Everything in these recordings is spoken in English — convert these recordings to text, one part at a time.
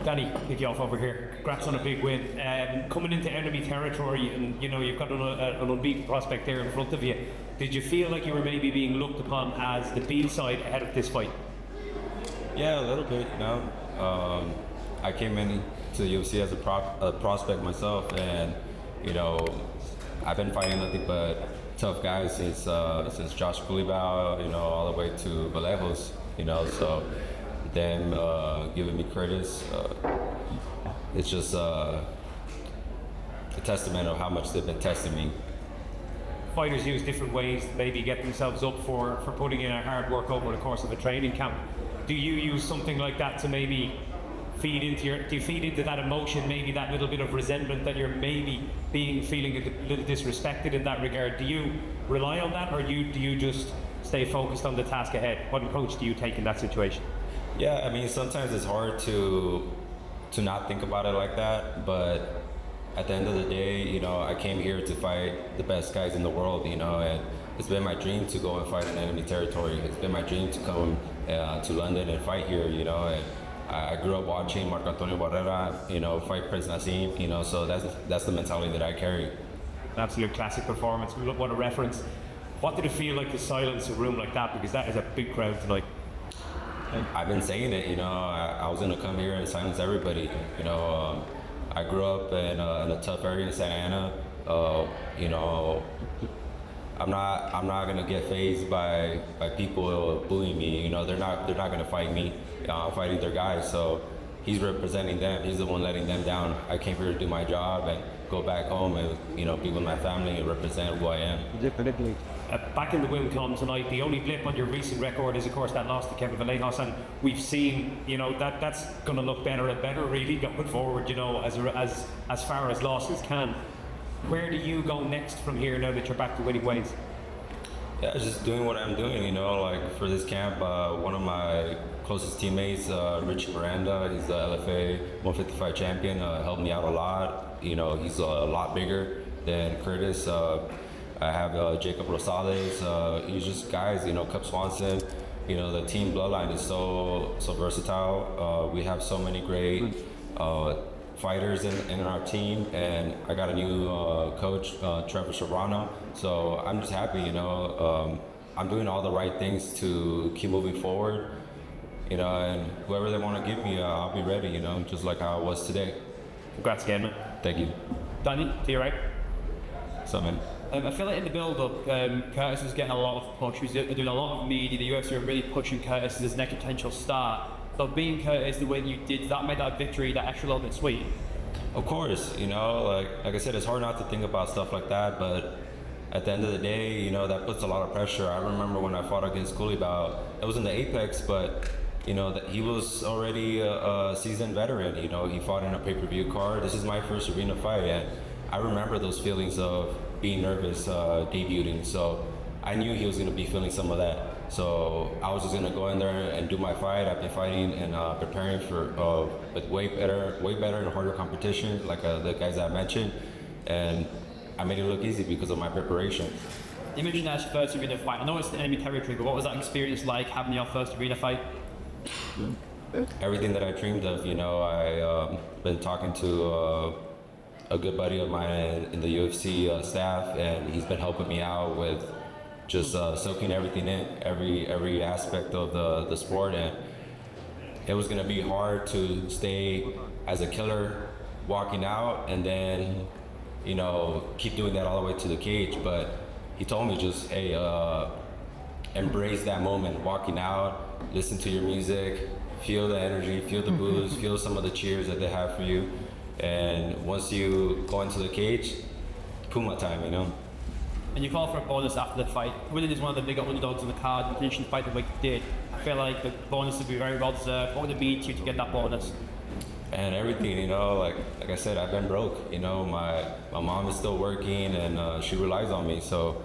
Danny, kick you off over here. Congrats on a big win. Coming into enemy territory, and you know you've got an unbeaten prospect there in front of you. Did you feel like you were maybe being looked upon as the B side ahead of this fight? Yeah, a little bit. You know, I came in to the UFC as a prospect myself, and you know, I've been fighting nothing but tough guys since Josh Kulibau, you know, all the way to Vallejos, you know. So them giving me credits, it's just a testament of how much they've been testing me. Fighters use different ways to maybe get themselves up for putting in a hard work over the course of a training camp. Do you use something like that to maybe do you feed into that emotion, maybe that little bit of resentment that you're maybe feeling a little disrespected in that regard? Do you rely on that, or do you just stay focused on the task ahead? What approach do you take in that situation? Yeah, I mean, sometimes it's hard to not think about it like that, but at the end of the day, you know, I came here to fight the best guys in the world, you know, and it's been my dream to go and fight in enemy territory. It's been my dream to come to London and fight here, you know, and I grew up watching Marco Antonio Barrera, you know, fight Prince Nassim, you know, so that's the mentality that I carry. An absolute classic performance. What a reference. What did it feel like to silence a room like that? Because that is a big crowd tonight. I've been saying it, you know, I was gonna come here and silence everybody, you know. I grew up in a tough area in Santa Ana. You know, I'm not gonna get fazed by people bullying me. You know, they're not gonna fight me. I'm fighting their guys. So he's representing them. He's the one letting them down. I came here to do my job and go back home and, you know, be with my family and represent who I am. Definitely. Back in the win column tonight, the only blip on your recent record is, of course, that loss to Kevin Vallejos, and we've seen, you know, that's going to look better and better, really, going forward, you know, as far as losses can. Where do you go next from here now that you're back to winning ways? Yeah, just doing what I'm doing, you know, like for this camp, one of my closest teammates, Richie Miranda, he's the LFA 155 champion, helped me out a lot. You know, he's a lot bigger than Curtis. I have Jacob Rosales. He's just guys, you know, Cup Swanson. You know, the team bloodline is so versatile. We have so many great fighters in our team, and I got a new coach, Trevor Serrano. So I'm just happy, you know. I'm doing all the right things to keep moving forward, you know, and whoever they want to give me, I'll be ready, you know, just like how I was today. Congrats again, man. Thank you. Danny, to your right. So, man. I feel like in the build-up, Curtis was getting a lot of push. He was doing a lot of media. The UFC were really pushing Curtis as his next potential star. So being Curtis the way you did, that made that victory that extra little bit sweet. Of course, you know, like I said, it's hard not to think about stuff like that, but at the end of the day, you know, that puts a lot of pressure. I remember when I fought against Kulibau, it was in the Apex, but you know, that he was already a seasoned veteran. You know, he fought in a pay-per-view card. This is my first arena fight, and I remember those feelings of being nervous debuting. So I knew he was going to be feeling some of that. So I was just going to go in there and do my fight. I've been fighting and preparing for with way better and harder competition, like the guys I mentioned, and I made it look easy because of my preparation. You mentioned that's your first arena fight. I know it's the enemy territory, but what was that experience like, having your first arena fight? Everything that I dreamed of, you know. I been talking to a good buddy of mine in the UFC staff, and he's been helping me out with just soaking everything in, every aspect of the sport. And it was gonna be hard to stay as a killer walking out and then, you know, keep doing that all the way to the cage. But he told me just, hey, embrace that moment, walking out, listen to your music, feel the energy, feel the boos, feel some of the cheers that they have for you. And once you go into the cage, Puma time, you know. And you call for a bonus after the fight. Winning is one of the bigger underdogs in the card, and finishing the fight the way you did. I feel like the bonus would be very well deserved. What would it be to you to get that bonus? And everything, you know, like I said, I've been broke. You know, my mom is still working, and she relies on me. So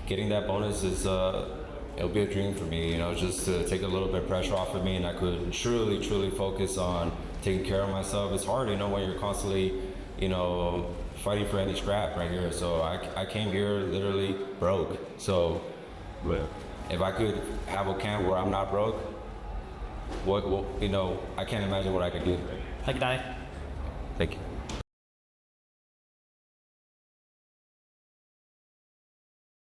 getting that bonus is it'll be a dream for me. You know, just to take a little bit of pressure off of me, and I could truly focus on taking care of myself. It's hard, you know, when you're constantly, you know, fighting for any scrap right here. So I came here literally broke. So if I could have a camp where I'm not broke, what you know, I can't imagine what I could do. Thank you, Danny. Thank you.